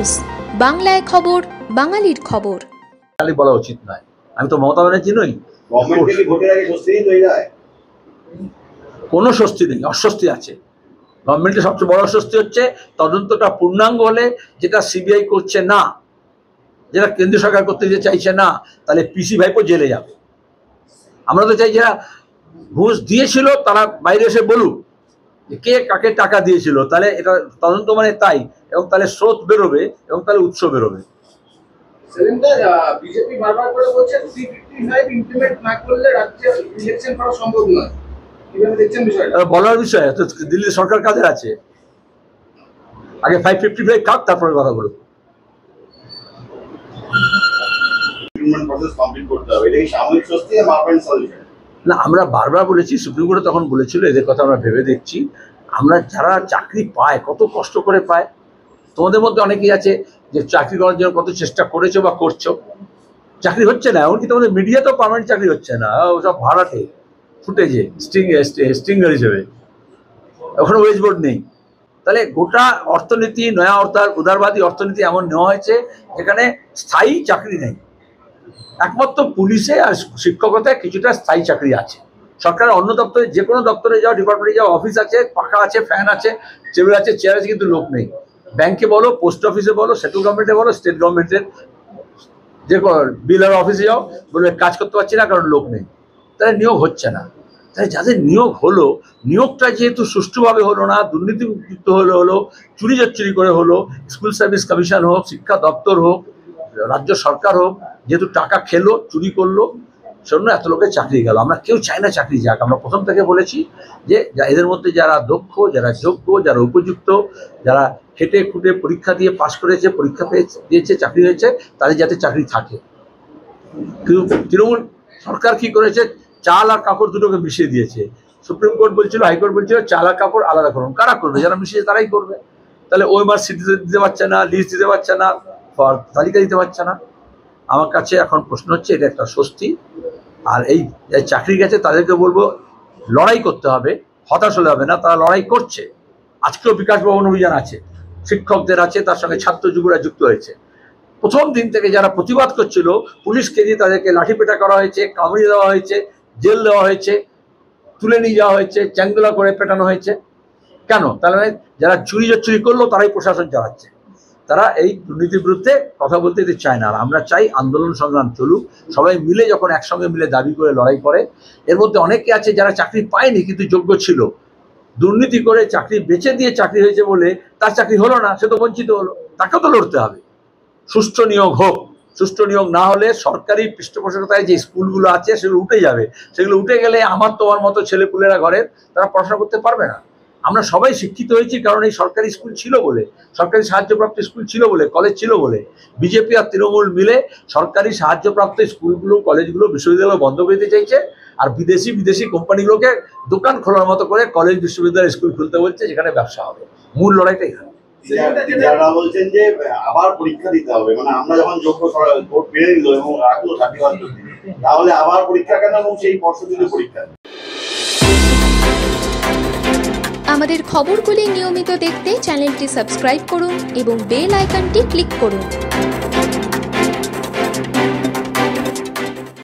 News, বাংলায় খবর, বাঙালির খবর। বলা উচিত নয়। আমি তো মমতা ব্যানার্জি নই। কোনো স্বস্তি নেই, অস্বস্তি আছে। গভর্নমেন্টের সবচেয়ে বড় অস্বস্তি হচ্ছে তদন্তটা পূর্ণাঙ্গ হলে, যেটা সিবিআই করছে না, যেটা কেন্দ্রীয় সরকার করতে চাইছে না, তাহলে পিসি ভাইপো জেলে যাবে। আমরা তো চাই যারা ঘুষ দিয়েছিল তারা বাইরে এসে বলুক যে কে কাকে টাকা দিয়েছিল, তাহলে এটা তদন্ত মানে তাই, এবং তাহলে স্রোত বেরোবে এবং তাহলে উৎস বেরোবে। বিজেপি বারবার করে বলছে 355 ইমপ্লিমেন্ট না করলে রাজ্যে ইলেকশন করা সম্ভব নয়। কিভাবে দেখছেন বিষয়টা? বলার বিষয় তো, দিল্লি সরকার কাদের আছে, আগে 555 কাক, তারপরে কথা বলবো। না, আমরা বারবার বলেছি, সুপ্রিম কোর্টে তখন বলেছিল এদের কথা আমরা ভেবে দেখছি। আমরা যারা চাকরি পায়, কত কষ্ট করে পায়, তোমাদের মধ্যে অনেকেই আছে যে চাকরি করার জন্য কত চেষ্টা করেছো বা করছো, চাকরি হচ্ছে না। এমনকি তোমাদের মিডিয়াতেও পার্মানেন্ট চাকরি হচ্ছে না, ওসব ভাড়াটে ফুটেজে স্টিঙ্গার হিসেবে, ওখানে ওয়েজ বোর্ড নেই। তাহলে গোটা অর্থনীতি, নয়া উদারবাদী অর্থনীতি এমন নেওয়া হয়েছে যেখানে স্থায়ী চাকরি নেই। একমাত্র পুলিশে আর শিক্ষকতায় কিছুটা স্থায়ী চাকরি আছে। সরকারের অন্য দপ্তরে, যে কোনো দপ্তরে যাও, ডিপার্টমেন্টে যাও, অফিস আছে, পাখা আছে, ফ্যান আছে, টেবিল আছে, চেয়ার আছে, কিন্তু লোক নেই। ব্যাংকে বলো, পোস্ট অফিসে বলো, সেন্ট্রাল গভর্নমেন্টে বলো, স্টেট গভর্নমেন্টের যে বিএলআর অফিসে যাও, বলবে কাজ করতে পারছি না কারণ লোক নেই। তাহলে নিয়োগ হচ্ছে না। তাই যাদের নিয়োগ হলো, নিয়োগটা যেহেতু সুষ্ঠুভাবে হলো না, দুর্নীতিযুক্ত হলো, চুরি করে হলো, স্কুল সার্ভিস কমিশন হোক, শিক্ষা দপ্তর হোক, রাজ্য সরকার হোক, যেহেতু টাকা খেলো, চুরি করলো, সেজন্য এত লোকের চাকরি গেল। আমরা কেউ চাই না চাকরি যাক। আমরা প্রথম থেকে বলেছি যে এদের মধ্যে যারা দক্ষ, যারা যোগ্য, যারা উপযুক্ত, যারা খেটে খুঁটে পরীক্ষা দিয়ে পাশ করেছে, পরীক্ষা দিয়েছে, চাকরি হয়েছে, তাদের যাতে চাকরি থাকে। কিন্তু তৃণমূল সরকার কি করেছে, চাল আর কাপড় দুটোকে মিশিয়ে দিয়েছে। সুপ্রিম কোর্ট বলছিল, হাইকোর্ট বলছিল চাল আর কাপড় আলাদা করুন। কারা করবে? যারা মিশিয়েছে তারাই করবে। তাহলে ওই মাস সিটি দিতে পারছে না, লিস্ট দিতে পারছে না, তালিকা দিতে পারছে না। আমার কাছে এখন প্রশ্ন হচ্ছে, এটা একটা স্বস্তি। আর এই চাকরি গেছে তাদেরকে বলবো লড়াই করতে হবে, হতাশ হলে হবে না। তারা লড়াই করছে। আজকেও বিকাশ ভবন অভিযান আছে, শিক্ষকদের আছে, তার সঙ্গে ছাত্র যুবরা যুক্ত হয়েছে। প্রথম দিন থেকে যারা প্রতিবাদ করছিল, পুলিশকে দিয়ে তাদেরকে লাঠিপেটা করা হয়েছে, কামড়িয়ে দেওয়া হয়েছে, জেল দেওয়া হয়েছে, তুলে নিয়ে যাওয়া হয়েছে, চ্যাংদোলা করে পেটানো হয়েছে। কেন? তাহলে যারা চুরি করলো তারাই প্রশাসন চালাচ্ছে। তারা এই দুর্নীতির বিরুদ্ধে কথা বলতে চায় না। আর আমরা চাই আন্দোলন সংগ্রাম চলুক, সবাই মিলে যখন একসঙ্গে মিলে দাবি করে লড়াই করে। এর মধ্যে অনেকে আছে যারা চাকরি পায়নি কিন্তু যোগ্য ছিল, দুর্নীতি করে চাকরি বেচে দিয়ে চাকরি হয়েছে বলে তার চাকরি হলো না, সে তো বঞ্চিত হলো। তাকেও তো লড়তে হবে। সুষ্ঠু নিয়োগ হোক। সুষ্ঠু নিয়োগ না হলে সরকারি পৃষ্ঠপোষকতায় যে স্কুলগুলো আছে সেগুলো উঠে যাবে। সেগুলো উঠে গেলে আমার তোমার মতো ছেলেপুলেরা ঘরের, তারা পড়াশোনা করতে পারবে না। আমরা সবাই শিক্ষিত হয়েছি কারণ এই সরকারি স্কুল ছিল বলে, সরকারি সাহায্যপ্রাপ্ত স্কুল ছিল বলে, কলেজ ছিল বলে। বিজেপি আর তৃণমূল মিলে সরকারি সাহায্যপ্রাপ্ত স্কুলগুলো, কলেজগুলো, বিশ্ববিদ্যালয় বন্ধ করে দিতে চাইছে। আর বিদেশি কোম্পানিগুলোকে দোকান খোলার মতো করে কলেজ, বিশ্ববিদ্যালয়, স্কুল খুলতে বলছে, যেখানে ব্যবসা হবে। মূল লড়াইটা এখানে। যারা বলছেন যে আবার পরীক্ষা দিতে হবে, মানে আমরা যখন যোগ্য ভোট পেয়ে নিল এবং রাখলো 30 তাহলে আবার পরীক্ষা কেন, এবং সেই পর্ষদীয় পরীক্ষা। আমাদের খবরগুলি নিয়মিত দেখতে চ্যানেলটি সাবস্ক্রাইব করুন এবং বেল আইকনটি ক্লিক করুন।